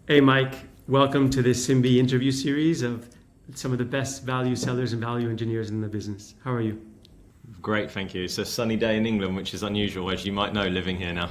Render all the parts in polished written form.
Hey, Mike, welcome to this Simbi interview series of some of the best value sellers and value engineers in the business. How are you? Great, thank you. It's a sunny day in England, which is unusual, as you might know, living here now.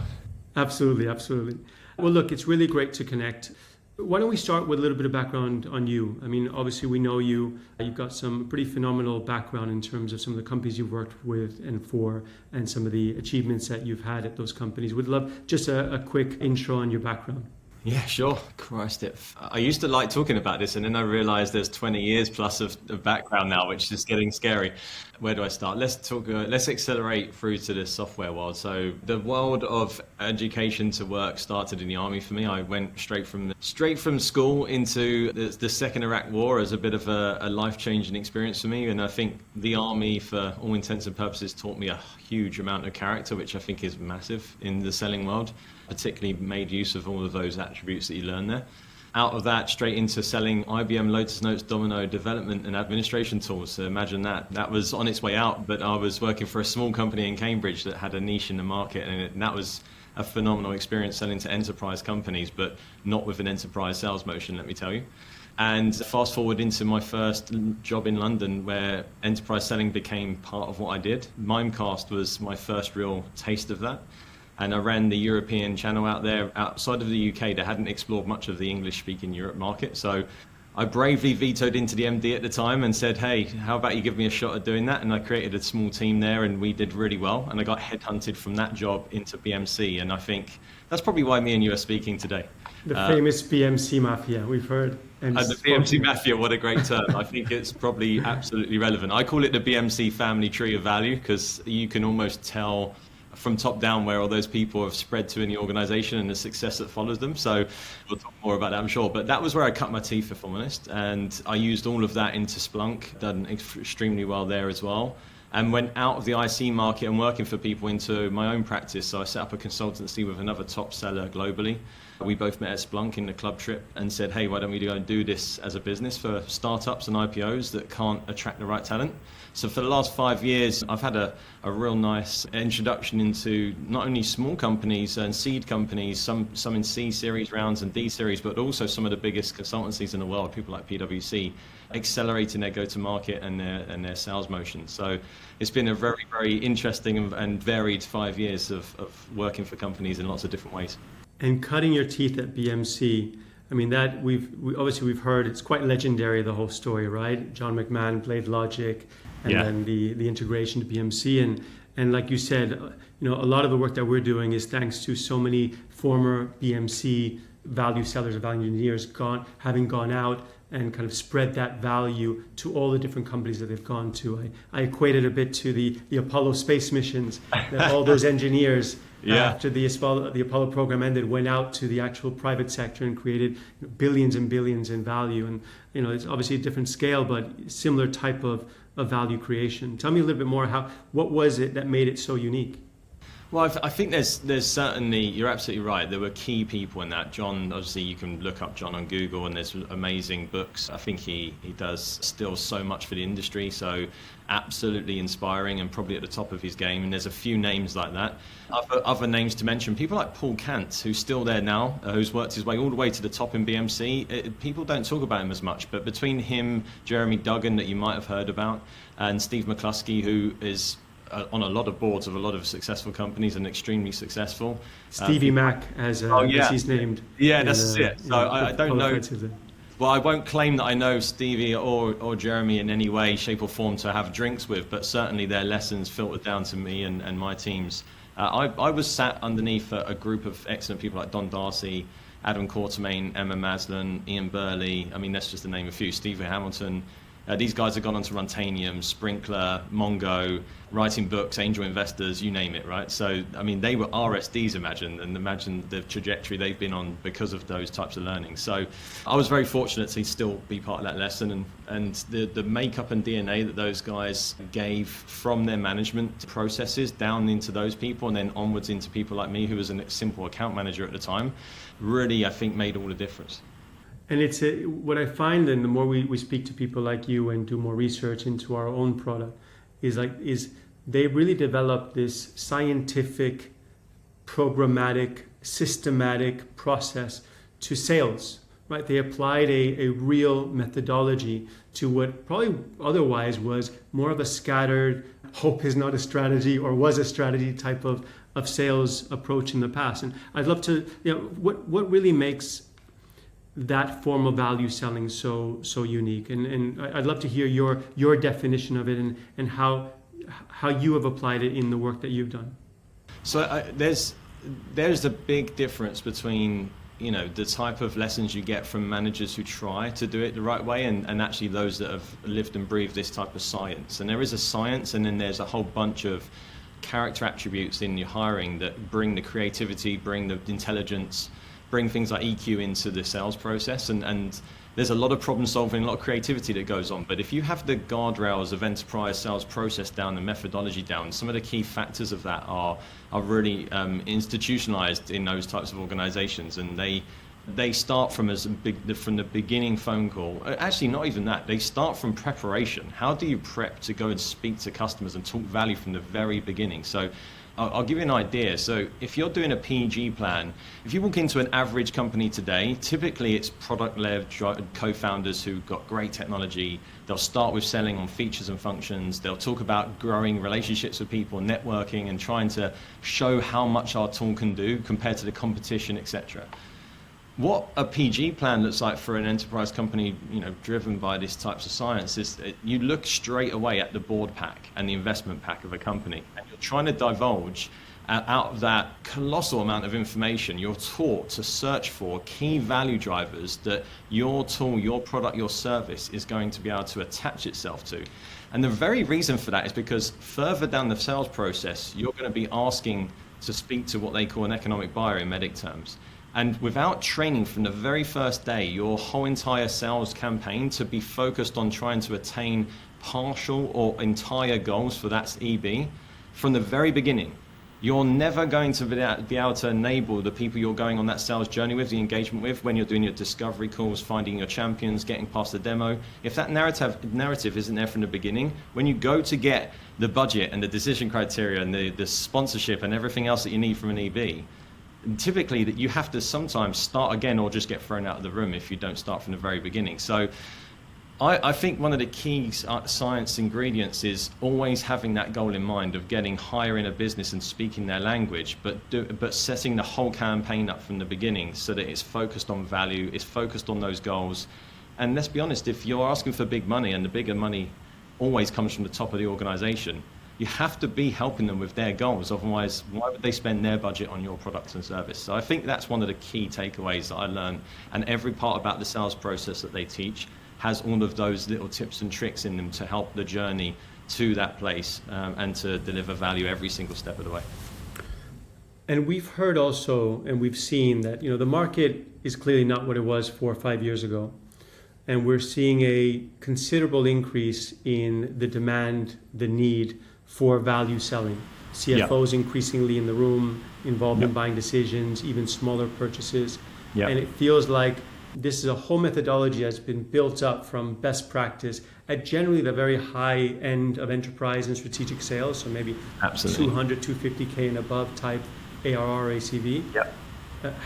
Absolutely, absolutely. Well, look, it's really great to connect. Why don't we start with a little bit of background on you? I mean, obviously, we know you. You've got some pretty phenomenal background in terms of some of the companies you've worked with and for, and some of the achievements that you've had at those companies. Would love just a quick intro on your background. Yeah, sure. Christ, I used to like talking about this, and then I realized there's 20 years plus of background now, which is getting scary. Where do I start? Let's talk. Let's accelerate through to the software world. So the world of education to work started in the army for me. I went straight from school into the Second Iraq War as a bit of a life-changing experience for me, and I think the army, for all intents and purposes, taught me a huge amount of character, which I think is massive in the selling world. Particularly made use of all of those attributes that you learn there. Out of that, straight into selling IBM, Lotus Notes, Domino development and administration tools. So imagine that. That was on its way out, but I was working for a small company in Cambridge that had a niche in the market, and that was a phenomenal experience selling to enterprise companies, but not with an enterprise sales motion, let me tell you. And fast forward into my first job in London, where enterprise selling became part of what I did. Mimecast was my first real taste of that. And I ran the European channel out there outside of the UK that hadn't explored much of the English-speaking Europe market. So I bravely vetoed into the MD at the time and said, hey, how about you give me a shot at doing that? And I created a small team there, and we did really well. And I got headhunted from that job into BMC. And I think that's probably why me and you are speaking today. The famous BMC Mafia, we've heard. And the BMC Mafia, what a great term. I think it's probably absolutely relevant. I call it the BMC family tree of value, because you can almost tell from top down where all those people have spread to in the organization and the success that follows them. So we'll talk more about that, I'm sure. But that was where I cut my teeth, if I'm honest. And I used all of that into Splunk, done extremely well there as well. And went out of the IC market and working for people into my own practice. So I set up a consultancy with another top seller globally. We both met at Splunk in the club trip and said, hey, why don't we go and do this as a business for startups and IPOs that can't attract the right talent? So for the last 5 years, I've had a real nice introduction into not only small companies and seed companies, some in C series rounds and D series, but also some of the biggest consultancies in the world, people like PwC, accelerating their go-to-market and their sales motion. So it's been a very, very interesting and varied 5 years of working for companies in lots of different ways. And cutting your teeth at BMC, I mean, that we've heard, it's quite legendary, the whole story, right? John McMahon, Blade Logic, and then the integration to BMC. And like you said, a lot of the work that we're doing is thanks to so many former BMC value sellers or value engineers having gone out and kind of spread that value to all the different companies that they've gone to. I equate it a bit to the Apollo space missions, that all those engineers, after the Apollo program ended, went out to the actual private sector and created billions and billions in value. And it's obviously a different scale, but similar type of value creation. Tell me a little bit more, what was it that made it so unique? Well, I think there's certainly, you're absolutely right. There were key people in that. John, obviously, you can look up John on Google, and there's amazing books. I think he does still so much for the industry, so absolutely inspiring and probably at the top of his game. And there's a few names like that. Other names to mention, people like Paul Kant, who's still there now, who's worked his way all the way to the top in BMC. People don't talk about him as much, but between him, Jeremy Duggan, that you might have heard about, and Steve McCluskey, who is on a lot of boards of a lot of successful companies and extremely successful. Stevie Mac, as he's named. Yeah, that's it. So I don't know. Well, I won't claim that I know Stevie or Jeremy in any way, shape or form to have drinks with, but certainly their lessons filtered down to me and my teams. I was sat underneath a group of excellent people like Don Darcy, Adam Quartermain, Emma Maslin, Ian Burley. I mean, that's just to name a few. Stevie Hamilton. These guys have gone on to run Tanium, Sprinkler, Mongo, writing books, angel investors, you name it, right? So, I mean, they were RSDs, imagine the trajectory they've been on because of those types of learning. So I was very fortunate to still be part of that lesson, and the makeup and DNA that those guys gave from their management processes down into those people and then onwards into people like me, who was a simple account manager at the time, really, I think, made all the difference. And what I find, and the more we speak to people like you and do more research into our own product, is they really develop this scientific, programmatic, systematic process to sales, right? They applied a real methodology to what probably otherwise was more of a scattered, hope is not a strategy or was a strategy type of sales approach in the past. And I'd love to, what really makes that form of value selling so unique? And I'd love to hear your definition of it and how you have applied it in the work that you've done. So there's a big difference between the type of lessons you get from managers who try to do it the right way and actually those that have lived and breathed this type of science. And there is a science, and then there's a whole bunch of character attributes in your hiring that bring the creativity, bring the intelligence, bring things like EQ into the sales process. And there's a lot of problem solving, a lot of creativity that goes on. But if you have the guardrails of enterprise sales process down, the methodology down, some of the key factors of that are really institutionalized in those types of organizations. And they start from the beginning phone call. Actually, not even that. They start from preparation. How do you prep to go and speak to customers and talk value from the very beginning? So I'll give you an idea. So if you're doing a PG plan, if you walk into an average company today, typically it's product-led co-founders who've got great technology. They'll start with selling on features and functions. They'll talk about growing relationships with people, networking, and trying to show how much our tool can do compared to the competition, etc. What a PG plan looks like for an enterprise company, driven by these types of science, is you look straight away at the board pack and the investment pack of a company, and you're trying to divulge out of that colossal amount of information. You're taught to search for key value drivers that your tool, your product, your service is going to be able to attach itself to. And the very reason for that is because further down the sales process, you're going to be asking to speak to what they call an economic buyer in medic terms. And without training from the very first day, your whole entire sales campaign to be focused on trying to attain partial or entire goals for that EB from the very beginning, you're never going to be able to enable the people you're going on that sales journey with, the engagement with, when you're doing your discovery calls, finding your champions, getting past the demo. If that narrative isn't there from the beginning, when you go to get the budget and the decision criteria and the sponsorship and everything else that you need from an EB, typically that you have to sometimes start again or just get thrown out of the room if you don't start from the very beginning. So I think one of the key science ingredients is always having that goal in mind of getting higher in a business and speaking their language, but setting the whole campaign up from the beginning so that it's focused on value, it's focused on those goals. And let's be honest, if you're asking for big money, and the bigger money always comes from the top of the organization, you have to be helping them with their goals. Otherwise, why would they spend their budget on your products and service? So I think that's one of the key takeaways that I learned. And every part about the sales process that they teach has all of those little tips and tricks in them to help the journey to that place and to deliver value every single step of the way. And we've heard also, and we've seen that, the market is clearly not what it was 4 or 5 years ago. And we're seeing a considerable increase in the demand, the need for value selling. CFOs increasingly in the room, involved in buying decisions, even smaller purchases. And it feels like this is a whole methodology that's been built up from best practice at generally the very high end of enterprise and strategic sales. So maybe 200, 250K and above type ARR, ACV.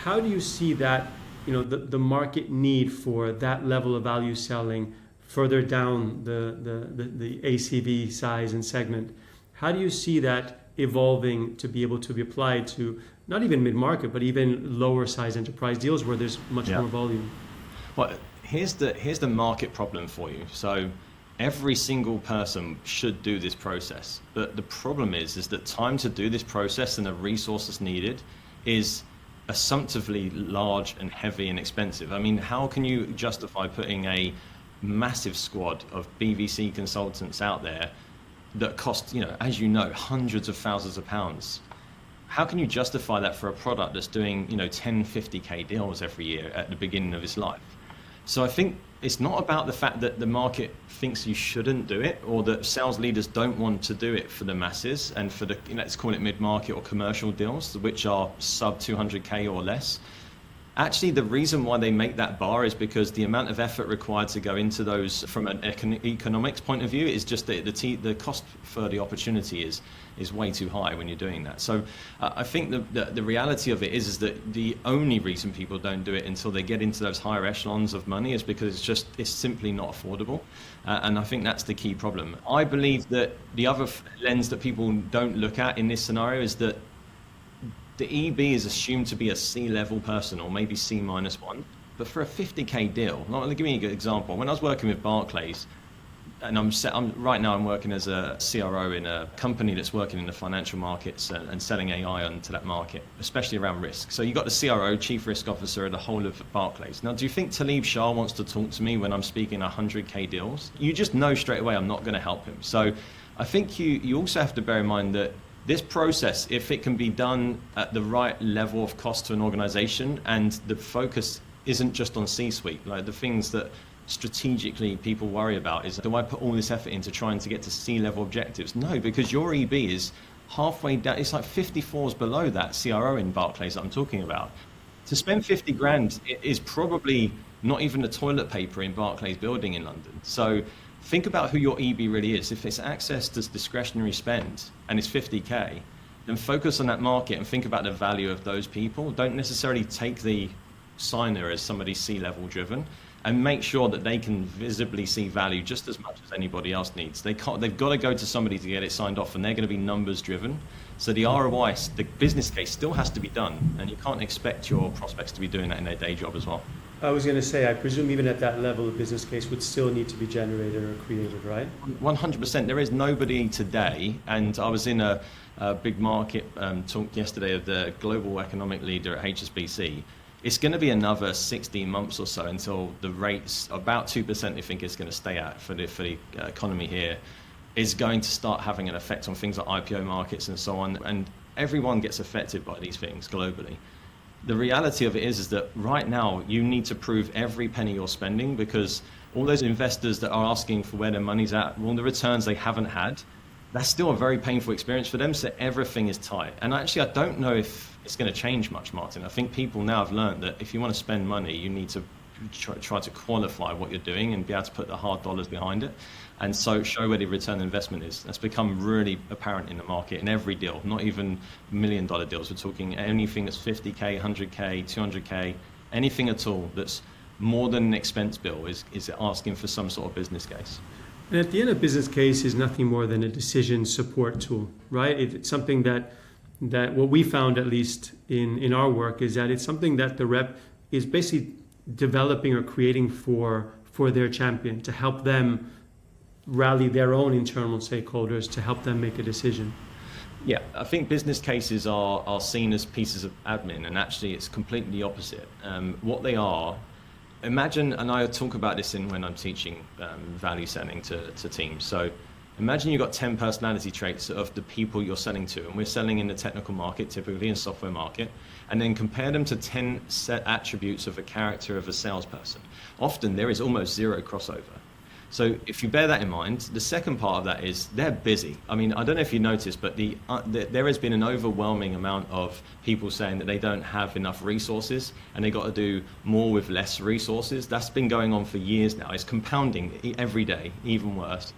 How do you see that, the market need for that level of value selling further down the ACV size and segment? How do you see that evolving to be able to be applied to not even mid-market, but even lower size enterprise deals where there's much more volume? Well, here's the market problem for you. So every single person should do this process. But the problem is that time to do this process and the resources needed is assumptively large and heavy and expensive. I mean, how can you justify putting a massive squad of BVC consultants out there that cost, as hundreds of thousands of pounds? How can you justify that for a product that's doing, 10, 50K deals every year at the beginning of its life? So I think it's not about the fact that the market thinks you shouldn't do it, or that sales leaders don't want to do it for the masses and for the, let's call it mid-market or commercial deals, which are sub 200K or less. Actually, the reason why they make that bar is because the amount of effort required to go into those from an economics point of view is just the cost for the opportunity is way too high when you're doing that. So I think the reality of it is that the only reason people don't do it until they get into those higher echelons of money is because it's simply not affordable. And I think that's the key problem. I believe that the other lens that people don't look at in this scenario is that the EB is assumed to be a C-level person, or maybe C-1. But for a 50K deal, let me give you an example. When I was working with Barclays, and right now I'm working as a CRO in a company that's working in the financial markets and selling AI onto that market, especially around risk. So you've got the CRO, Chief Risk Officer, of the whole of Barclays. Now, do you think Talib Shah wants to talk to me when I'm speaking 100K deals? You just know straight away I'm not going to help him. So I think you also have to bear in mind that this process, if it can be done at the right level of cost to an organization, and the focus isn't just on C-suite, like the things that strategically people worry about is, do I put all this effort into trying to get to C-level objectives? No, because your EB is halfway down. It's like 54s below that CRO in Barclays that I'm talking about. To spend 50 grand is probably not even the toilet paper in Barclays building in London. So think about who your EB really is. If it's access to discretionary spend and it's 50K, then focus on that market and think about the value of those people. Don't necessarily take the signer as somebody C-level driven, and make sure that they can visibly see value just as much as anybody else needs. They've got to go to somebody to get it signed off, and they're going to be numbers driven. So the ROI, the business case still has to be done, and you can't expect your prospects to be doing that in their day job as well. I was going to say, I presume even at that level, the business case would still need to be generated or created, right? 100%. There is nobody today, and I was in a big market talk yesterday of the global economic leader at HSBC. It's going to be another 16 months or so until the rates, about 2% they think it's going to stay at for the economy here, is going to start having an effect on things like IPO markets and so on. And everyone gets affected by these things globally. The reality of it is that right now you need to prove every penny you're spending, because all those investors that are asking for where their money's at, well, the returns they haven't had, that's still a very painful experience for them. So everything is tight. And actually, I don't know if it's going to change much, Martin. I think people now have learned that if you want to spend money, you need to try to qualify what you're doing and be able to put the hard dollars behind it. And so show where the return on investment is. That's become really apparent in the market in every deal, not even $1 million deals. We're talking anything that's 50K, 100K, 200K, anything at all that's more than an expense bill is asking for some sort of business case. And at the end, a business case is nothing more than a decision support tool, right? It's something that what we found, at least in our work, is that it's something that the rep is basically developing or creating for their champion, to help them rally their own internal stakeholders to help them make a decision. Yeah, I think business cases are seen as pieces of admin, and actually it's completely the opposite. What they are, imagine, and I talk about this when I'm teaching value selling to teams. So imagine you've got 10 personality traits of the people you're selling to, and we're selling in the technical market, typically in software market, and then compare them to 10 set attributes of a character of a salesperson. Often there is almost zero crossover. So if you bear that in mind, the second part of that is they're busy. I mean, I don't know if you noticed, but there has been an overwhelming amount of people saying that they don't have enough resources and they got to do more with less resources. That's been going on for years now. It's compounding every day, even worse.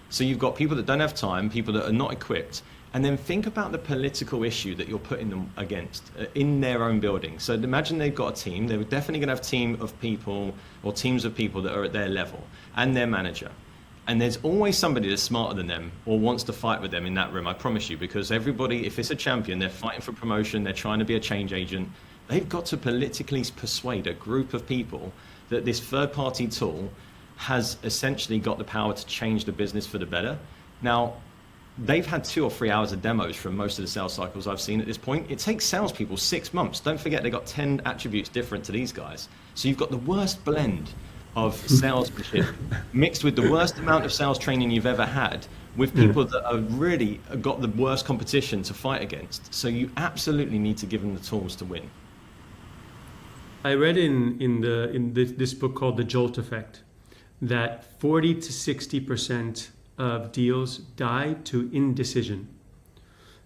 So you've got people that don't have time, people that are not equipped, and then think about the political issue that you're putting them against in their own building. So imagine they've got a team. They're definitely going to have a team of people or teams of people that are at their level and their manager. And there's always somebody that's smarter than them or wants to fight with them in that room, I promise you, because everybody, if it's a champion, they're fighting for promotion, they're trying to be a change agent. They've got to politically persuade a group of people that this third-party tool has essentially got the power to change the business for the better. Now, they've had 2 or 3 hours of demos from most of the sales cycles I've seen at this point. It takes salespeople 6 months. Don't forget, they've got 10 attributes different to these guys. So you've got the worst blend of salesmanship mixed with the worst amount of sales training you've ever had with people that are really got the worst competition to fight against. So you absolutely need to give them the tools to win. I read in this book called The Jolt Effect that 40 to 60% of deals die to indecision.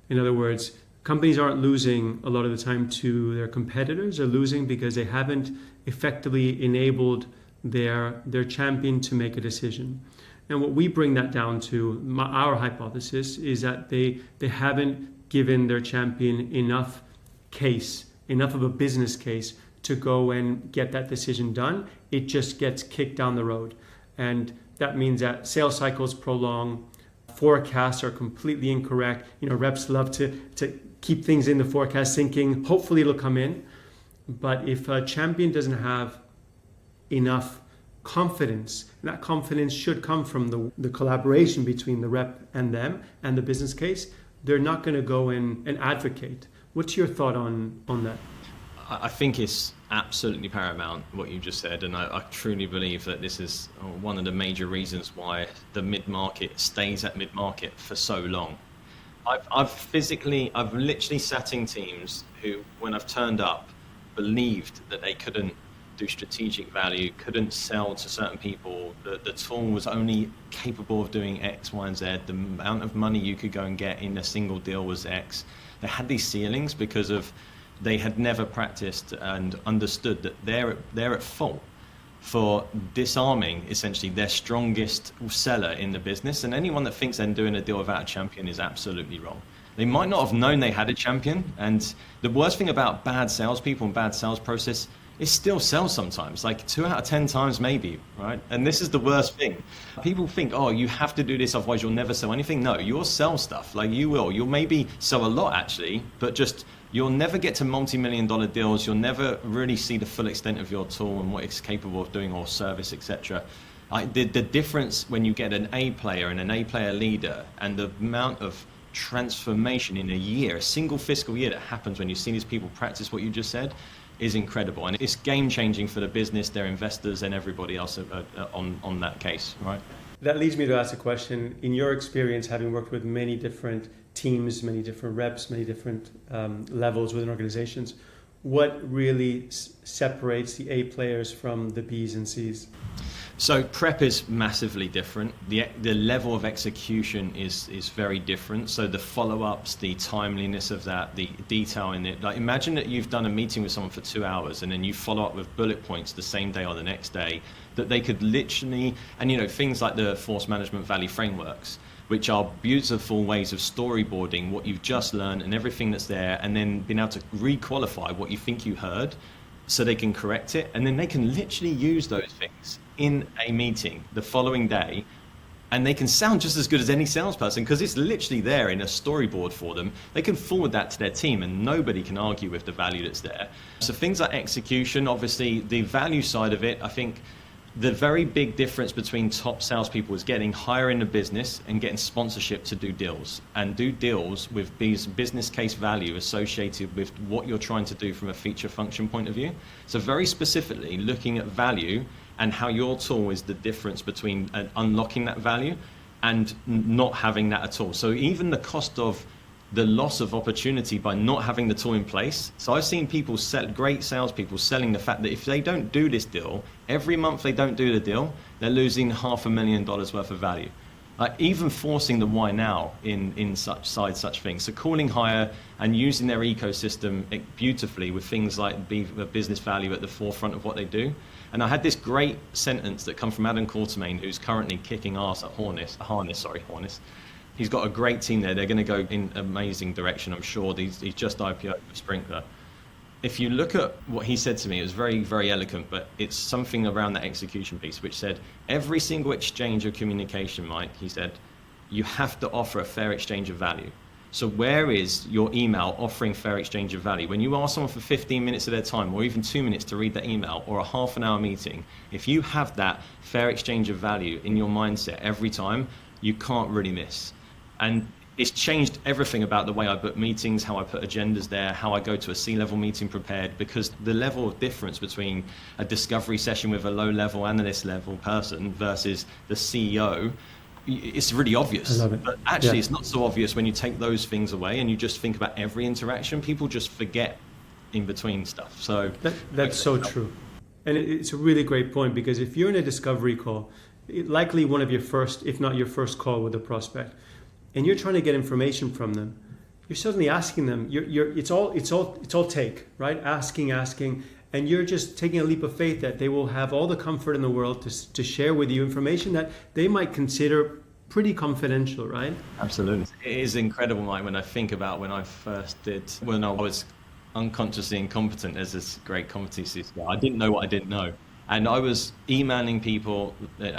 In other words, companies aren't losing a lot of the time to their competitors. They're losing because they haven't effectively enabled their champion to make a decision. And what we bring that down to, our hypothesis, is that they haven't given their champion enough of a business case to go and get that decision done. It just gets kicked down the road. And that means that sales cycles prolong, forecasts are completely incorrect. Reps love to keep things in the forecast thinking, hopefully it'll come in. But if a champion doesn't have enough confidence, and that confidence should come from the collaboration between the rep and them and the business case, they're not going to go in and advocate. What's your thought on that? I think it's absolutely paramount what you just said, and I truly believe that this is one of the major reasons why the mid-market stays at mid-market for so long. I've literally sat in teams who, when I've turned up, believed that they couldn't do strategic value, couldn't sell to certain people, the tool was only capable of doing X, Y, and Z, the amount of money you could go and get in a single deal was X. They had these ceilings because they had never practiced and understood that they're at fault for disarming essentially their strongest seller in the business. And anyone that thinks they're doing a deal without a champion is absolutely wrong. They might not have known they had a champion. And the worst thing about bad salespeople and bad sales process is still sells sometimes, like 2 out of 10 times maybe, right? And this is the worst thing. People think, oh, you have to do this, otherwise you'll never sell anything. No, you'll sell stuff, like you will. You'll maybe sell a lot actually, but just you'll never get to multi-million-dollar deals. You'll never really see the full extent of your tool and what it's capable of doing, or service, etc. The difference when you get an A player and an A player leader, and the amount of transformation in a year, a single fiscal year, that happens when you see these people practice what you just said, is incredible. And it's game-changing for the business, their investors, and everybody else on that case, right? That leads me to ask a question. In your experience, having worked with many different teams, many different reps, many different levels within organizations, what really separates the A players from the Bs and Cs? So prep is massively different. The level of execution is very different. So the follow-ups, the timeliness of that, the detail in it. Like, imagine that you've done a meeting with someone for 2 hours and then you follow up with bullet points the same day or the next day, that they could literally, and things like the force management value frameworks, which are beautiful ways of storyboarding what you've just learned and everything that's there, and then being able to re-qualify what you think you heard so they can correct it. And then they can literally use those things in a meeting the following day, and they can sound just as good as any salesperson because it's literally there in a storyboard for them. They can forward that to their team and nobody can argue with the value that's there. So things like execution, obviously the value side of it, I think the very big difference between top salespeople is getting higher in the business and getting sponsorship to do deals, and do deals with business case value associated with what you're trying to do from a feature function point of view. So very specifically looking at value and how your tool is the difference between unlocking that value and not having that at all. So even the cost of the loss of opportunity by not having the tool in place. So I've seen great salespeople selling the fact that if they don't do this deal, every month they don't do the deal, they're losing $500,000 worth of value. Even forcing the why now in such things. So calling higher and using their ecosystem beautifully with things like business value at the forefront of what they do. And I had this great sentence that come from Adam Quartermain, who's currently kicking ass at Harness. He's got a great team there. They're going to go in amazing direction, I'm sure. He's just IPO'd with Sprinkler. If you look at what he said to me, it was very, very eloquent, but it's something around that execution piece, which said, every single exchange of communication, Mike, he said, you have to offer a fair exchange of value. So where is your email offering fair exchange of value? When you ask someone for 15 minutes of their time, or even 2 minutes to read that email, or a half an hour meeting, if you have that fair exchange of value in your mindset every time, you can't really miss. And it's changed everything about the way I book meetings, how I put agendas there, how I go to a C-level meeting prepared, because the level of difference between a discovery session with a low-level analyst level person versus the CEO, it's really obvious. I love it. But actually, It's not so obvious when you take those things away and you just think about every interaction. People just forget in between stuff. So that's so true. And it's a really great point, because if you're in a discovery call, likely one of your first, if not your first call with a prospect, and you're trying to get information from them, you're suddenly asking them. It's all take, right? Asking, and you're just taking a leap of faith that they will have all the comfort in the world to share with you information that they might consider pretty confidential, right? Absolutely. It is incredible, Mike, when I think about when I was unconsciously incompetent as this great competency skill. I didn't know what I didn't know. And I was emailing people,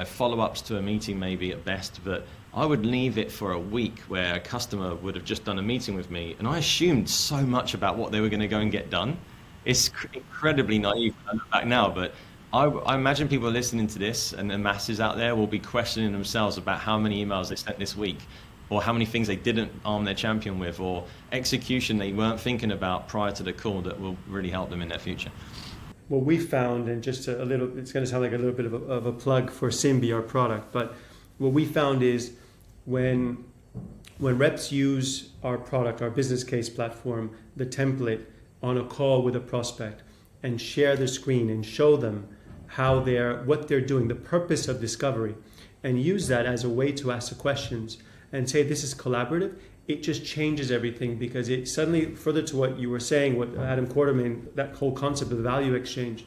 follow-ups to a meeting maybe at best, but I would leave it for a week where a customer would have just done a meeting with me, and I assumed so much about what they were going to go and get done. It's incredibly naive when I look back now, but I imagine people listening to this and the masses out there will be questioning themselves about how many emails they sent this week, or how many things they didn't arm their champion with, or execution they weren't thinking about prior to the call that will really help them in their future. What we found, and just a little, it's going to sound like a little bit of a plug for Simbi, our product, but what we found is when reps use our product, our business case platform, the template on a call with a prospect, and share the screen and show them what they're doing, the purpose of discovery, and use that as a way to ask the questions and say this is collaborative, it just changes everything, because it suddenly, further to what you were saying, what Adam Quartermain, that whole concept of the value exchange,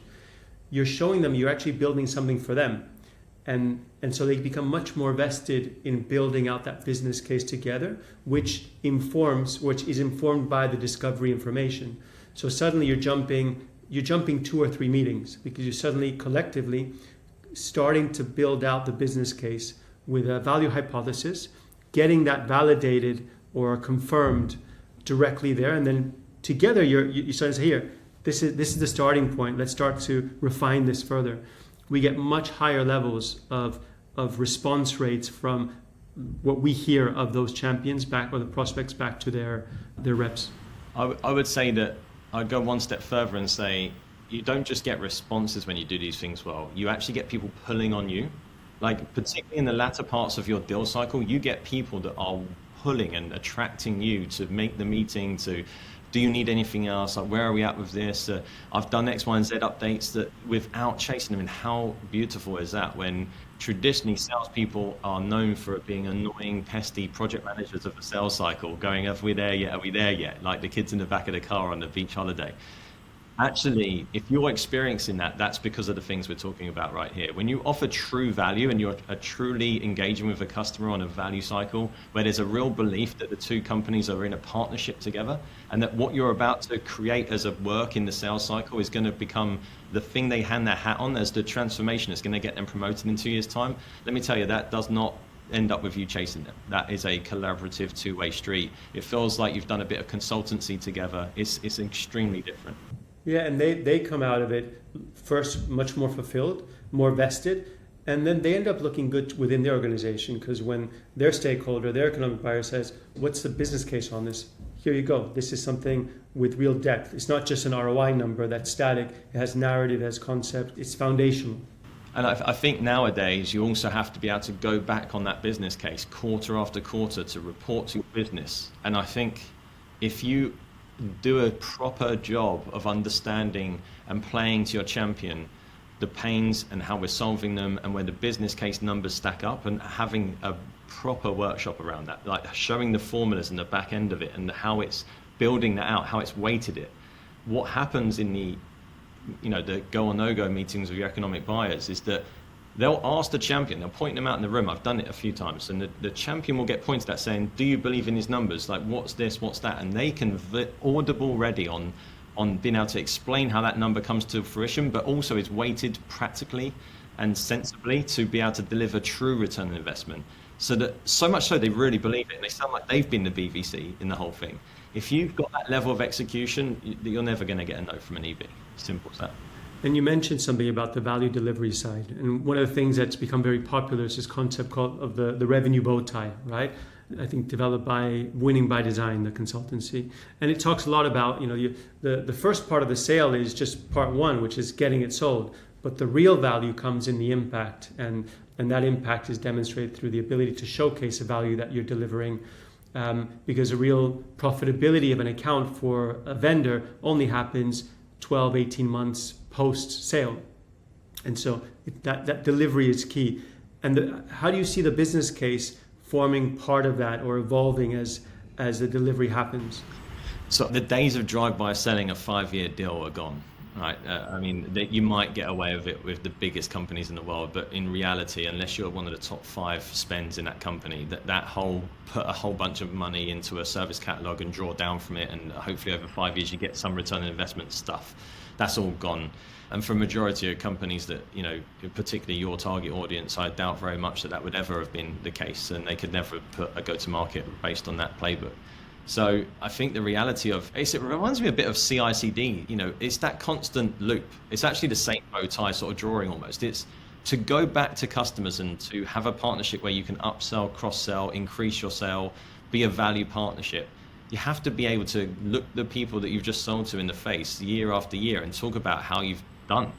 you're showing them you're actually building something for them. And so they become much more vested in building out that business case together, which is informed by the discovery information. So suddenly you're jumping 2 or 3 meetings, because you're suddenly collectively starting to build out the business case with a value hypothesis, getting that validated or confirmed directly there, and then together you start to say, here, this is the starting point. Let's start to refine this further. We get much higher levels of response rates from what we hear of those champions back, or the prospects back to their reps. I would say that I'd go one step further and say you don't just get responses when you do these things well. You actually get people pulling on you. Like, particularly in the latter parts of your deal cycle, you get people that are pulling and attracting you to make the meeting, to do you need anything else? Like, where are we at with this? I've done X, Y, and Z updates, that without chasing them. And how beautiful is that, when traditionally salespeople are known for being annoying, pesty project managers of the sales cycle, going, are we there yet? Are we there yet? Like the kids in the back of the car on the beach holiday. Actually, if you're experiencing that, that's because of the things we're talking about right here. When you offer true value and you're truly engaging with a customer on a value cycle, where there's a real belief that the two companies are in a partnership together, and that what you're about to create as a work in the sales cycle is going to become the thing they hang their hat on as the transformation that's going to get them promoted in 2 years' time, let me tell you, that does not end up with you chasing them. That is a collaborative two-way street. It feels like you've done a bit of consultancy together. It's extremely different. Yeah, and they come out of it first much more fulfilled, more vested, and then they end up looking good within their organization, because when their stakeholder, their economic buyer says, what's the business case on this? Here you go. This is something with real depth. It's not just an ROI number that's static. It has narrative, it has concept. It's foundational. And I think nowadays you also have to be able to go back on that business case quarter after quarter to report to your business. And I think if you do a proper job of understanding and playing to your champion the pains and how we're solving them, and where the business case numbers stack up, and having a proper workshop around that, like showing the formulas and the back end of it and how it's building that out, how it's weighted it. What happens in the go or no-go meetings with your economic buyers is that they'll ask the champion, they'll point them out in the room. I've done it a few times, and the champion will get pointed at saying, do you believe in his numbers? Like, what's this, what's that? And they can audible ready on being able to explain how that number comes to fruition, but also is weighted practically and sensibly to be able to deliver true return on investment. So much so they really believe it, and they sound like they've been the BVC in the whole thing. If you've got that level of execution, you're never going to get a no from an EV. Simple as that. And you mentioned something about the value delivery side. And one of the things that's become very popular is this concept of the revenue bow tie, right? I think developed by Winning by Design, the consultancy. And it talks a lot about, the first part of the sale is just part one, which is getting it sold. But the real value comes in the impact. And that impact is demonstrated through the ability to showcase the value that you're delivering. Because the real profitability of an account for a vendor only happens 12, 18 months post-sale. And so that delivery is key. And how do you see the business case forming part of that, or evolving as as the delivery happens. So the days of drive-by selling a 5-year deal are gone, right? I mean, you might get away with it with the biggest companies in the world, but in reality, unless you're one of the top 5 spends in that company, put a whole bunch of money into a service catalog and draw down from it, and hopefully over 5 years you get some return on investment stuff. That's all gone. And for a majority of companies that, particularly your target audience, I doubt very much that would ever have been the case, and they could never put a go-to-market based on that playbook. So I think the reality of it reminds me a bit of CI/CD. It's that constant loop. It's actually the same bow tie sort of drawing almost. It's to go back to customers and to have a partnership where you can upsell, cross-sell, increase your sale, be a value partnership. You have to be able to look the people that you've just sold to in the face year after year and talk about how you've done,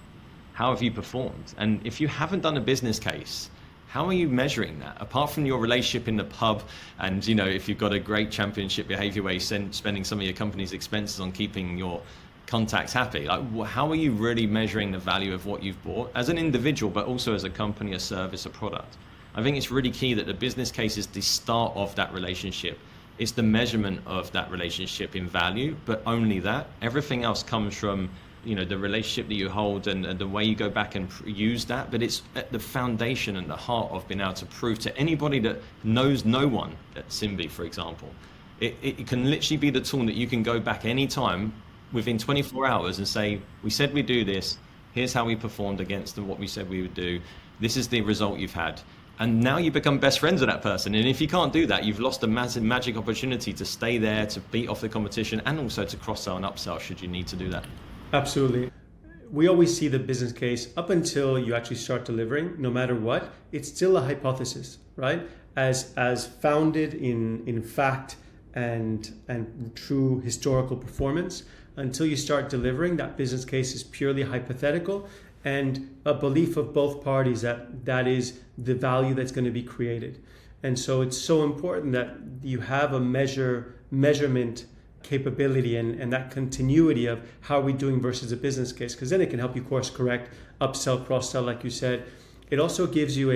how have you performed. And if you haven't done a business case, how are you measuring that? Apart from your relationship in the pub and, if you've got a great championship behavior where you're spending some of your company's expenses on keeping your contacts happy, how are you really measuring the value of what you've bought as an individual, but also as a company, a service, a product? I think it's really key that the business case is the start of that relationship. It's the measurement of that relationship in value, but only that. Everything else comes from the relationship that you hold and the way you go back and use that. But it's at the foundation and the heart of being able to prove to anybody that knows no one at Simbi, for example, it can literally be the tool that you can go back anytime within 24 hours and say, we said we'd do this, here's how we performed against what we said we would do, this is the result you've had. And now you become best friends with that person. And if you can't do that, you've lost a massive magic opportunity to stay there, to beat off the competition, and also to cross-sell and upsell should you need to do that. Absolutely. We always see the business case up until you actually start delivering, no matter what, it's still a hypothesis, right? As founded in fact and true historical performance. Until you start delivering, that business case is purely hypothetical and a belief of both parties that is the value that's going to be created. And so it's so important that you have a measurement capability and that continuity of how are we doing versus a business case, because then it can help you course correct, upsell, cross-sell, like you said. It also gives you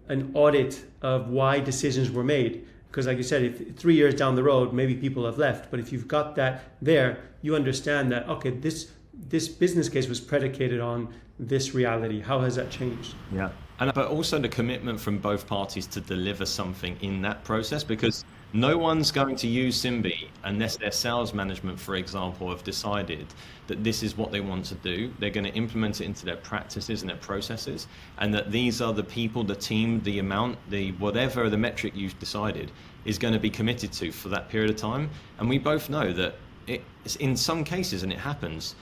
an audit of why decisions were made, because like you said, if 3 years down the road maybe people have left, but if you've got that there, you understand that okay, this business case was predicated on this reality. How has that changed? Yeah. But also the commitment from both parties to deliver something in that process, because no one's going to use Simbi unless their sales management, for example, have decided that this is what they want to do. They're going to implement it into their practices and their processes, and that these are the people, the team, the amount, whatever the metric you've decided is going to be committed to for that period of time. And we both know that it's in some cases, and it happens,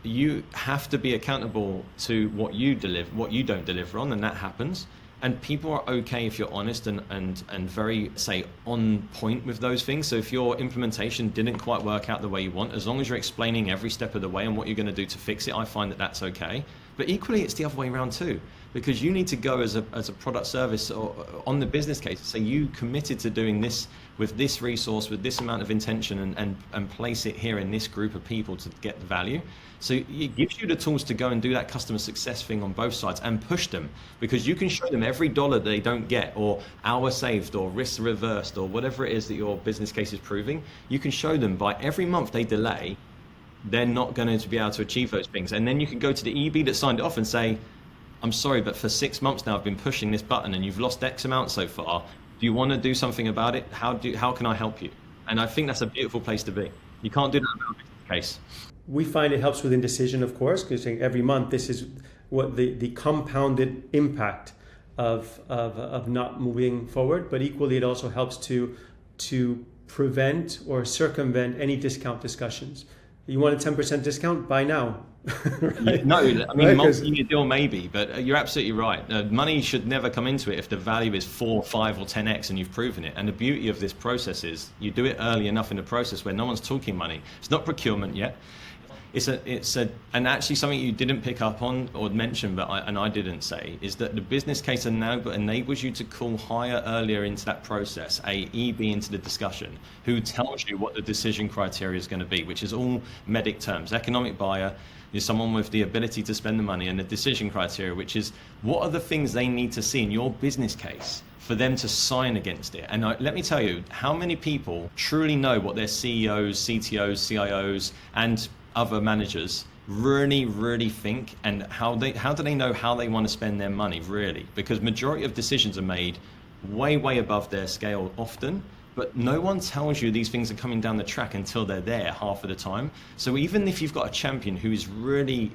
you have to be accountable to what you don't deliver on, and that happens. And people are okay if you're honest and very, say, on point with those things. So if your implementation didn't quite work out the way you want, as long as you're explaining every step of the way and what you're going to do to fix it, I find that that's okay. But equally, it's the other way around too, because you need to go as a product service or on the business case, say you committed to doing this with this resource, with this amount of intention, and place it here in this group of people to get the value. So it gives you the tools to go and do that customer success thing on both sides and push them, because you can show them every dollar they don't get, or hour saved, or risk reversed, or whatever it is that your business case is proving. You can show them by every month they delay, they're not going to be able to achieve those things. And then you can go to the EB that signed it off and say, I'm sorry, but for 6 months now I've been pushing this button and you've lost X amount so far. Do you want to do something about it? How can I help you? And I think that's a beautiful place to be. You can't do that about a business case. We find it helps with indecision, of course, because every month this is what the compounded impact of not moving forward. But equally, it also helps to prevent or circumvent any discount discussions. You want a 10% discount? Buy now. Right? No, I mean, multi-year deal maybe, but you're absolutely right. Money should never come into it if the value is 4, 5, or 10x and you've proven it. And the beauty of this process is you do it early enough in the process where no one's talking money. It's not procurement yet. And actually something you didn't pick up on or mention, but I didn't say, is that the business case enables you to call higher earlier into that process, a EB into the discussion, who tells you what the decision criteria is going to be, which is all MEDDIC terms. Economic buyer is someone with the ability to spend the money, and the decision criteria, which is what are the things they need to see in your business case for them to sign against it. And let me tell you, how many people truly know what their CEOs, CTOs, CIOs, and other managers really, really think, and how do they know how they want to spend their money, really? Because majority of decisions are made way, way above their scale often, but no one tells you these things are coming down the track until they're there half of the time. So even if you've got a champion who is really,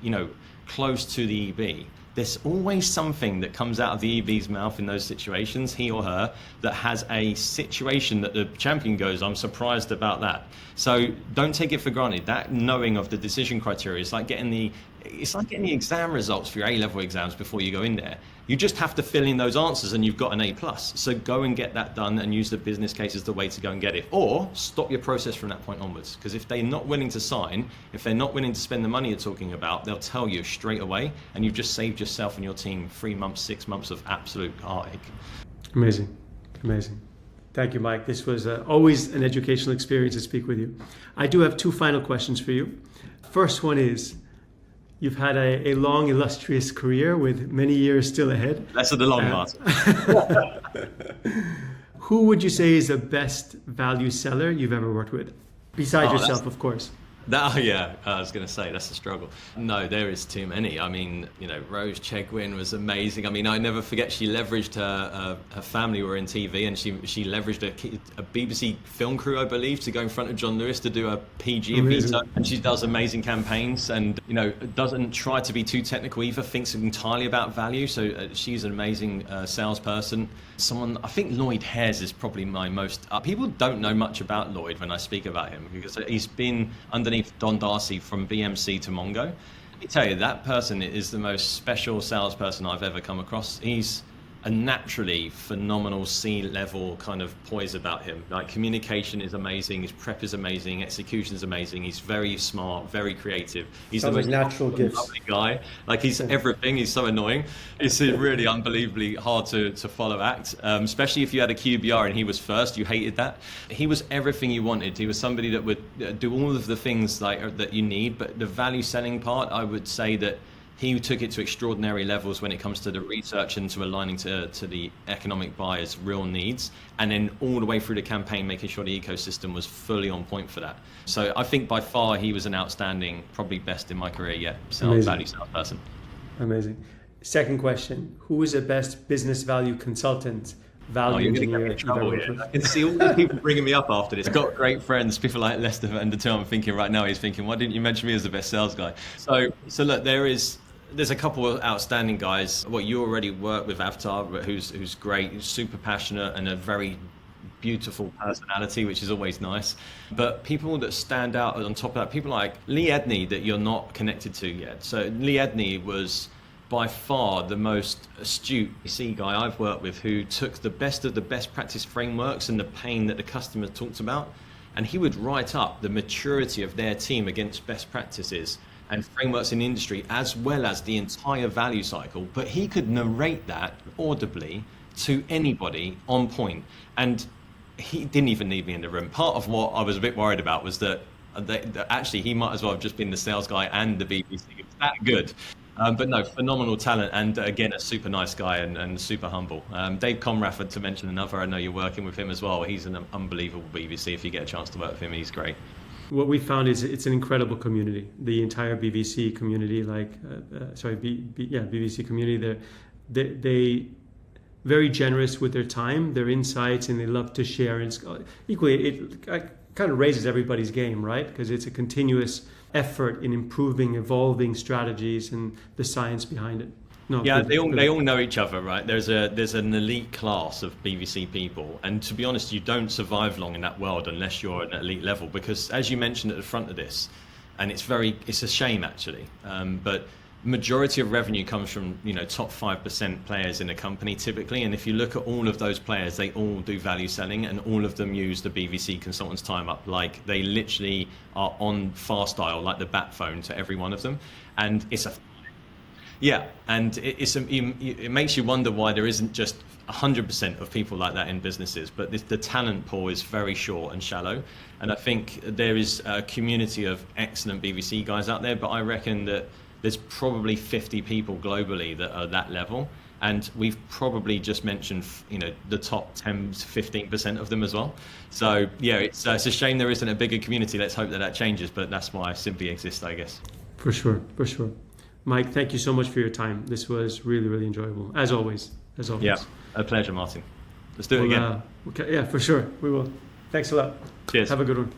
close to the EB, there's always something that comes out of the EB's mouth in those situations, he or her, that has a situation that the champion goes, I'm surprised about that. So don't take it for granted. That knowing of the decision criteria is like getting the exam results for your A-level exams before you go in there. You just have to fill in those answers and you've got an A+. So go and get that done and use the business case as the way to go and get it. Or stop your process from that point onwards. Because if they're not willing to sign, if they're not willing to spend the money you're talking about, they'll tell you straight away, and you've just saved yourself and your team 3 months, 6 months of absolute heartache. Amazing. Thank you, Mike. This was always an educational experience to speak with you. I do have 2 final questions for you. First one is, you've had a long, illustrious career with many years still ahead. That's the long part. Who would you say is the best value seller you've ever worked with? Besides yourself, of course. I was going to say, that's a struggle. No, there is too many. I mean, Rose Chegwin was amazing. I mean, I never forget, she leveraged her family were in TV, and she leveraged a BBC film crew, I believe, to go in front of John Lewis to do a PG veto. And she does amazing campaigns, and, doesn't try to be too technical either, thinks entirely about value. So she's an amazing salesperson. Someone, I think Lloyd Hares is probably my most, people don't know much about Lloyd when I speak about him, because he's been underneath Don Darcy from BMC to Mongo. Let me tell you, that person is the most special salesperson I've ever come across. He's a naturally phenomenal C-level kind of poise about him. Like, communication is amazing, his prep is amazing, execution is amazing. He's very smart, very creative. He's the most natural gifts. Lovely guy. Like, he's everything. He's so annoying. It's really unbelievably hard to follow act, especially if you had a QBR and he was first. You hated that. He was everything you wanted. He was somebody that would do all of the things that you need, but the value selling part, I would say that he took it to extraordinary levels when it comes to the research and to aligning to the economic buyer's real needs, and then all the way through the campaign, making sure the ecosystem was fully on point for that. So I think by far he was an outstanding, probably best in my career yet, value salesperson. Amazing. Second question, who is the best business value consultant, value engineer you've ever worked with? I can see all the people bringing me up after this. I've got great friends, people like Lester Van der Tul. I'm thinking right now, he's thinking, why didn't you mention me as the best sales guy? So look, there's a couple of outstanding guys. You already work with Avatar, who's great, who's super passionate and a very beautiful personality, which is always nice. But people that stand out on top of that, people like Lee Edney that you're not connected to yet. So Lee Edney was by far the most astute C guy I've worked with, who took the best of the best practice frameworks and the pain that the customer talked about, and he would write up the maturity of their team against best practices and frameworks in the industry, as well as the entire value cycle. But he could narrate that audibly to anybody on point. And he didn't even need me in the room. Part of what I was a bit worried about was that actually he might as well have just been the sales guy and the BBC. It was that good. But no, phenomenal talent, and again, a super nice guy and super humble. Dave Conrafford, to mention another, I know you're working with him as well. He's an unbelievable BBC. If you get a chance to work with him, he's great. What we found is it's an incredible community. The entire BBC community, BBC community, they very generous with their time, their insights, and they love to share. And equally, it kind of raises everybody's game, right? Because it's a continuous effort in improving, evolving strategies and the science behind it. No, yeah, they all know each other, right? There's an elite class of BBC people, and to be honest, you don't survive long in that world unless you're at an elite level. Because as you mentioned at the front of this, and it's a shame actually, but majority of revenue comes from top 5% players in a company typically, and if you look at all of those players, they all do value selling, and all of them use the BBC consultants time up. Like, they literally are on fast dial, like the bat phone, to every one of them, and it makes you wonder why there isn't just 100% of people like that in businesses. But the talent pool is very short and shallow, and I think there is a community of excellent BBC guys out there, but I reckon that there's probably 50 people globally that are that level, and we've probably just mentioned, the top 10 to 15% of them as well. So yeah, it's a shame there isn't a bigger community. Let's hope that changes, but that's why Simply exists, I guess. For sure. Mike, thank you so much for your time. This was really, really enjoyable, as always. Yeah, a pleasure, Martin. Let's do it again. Okay, yeah, for sure. We will. Thanks a lot. Cheers. Have a good one.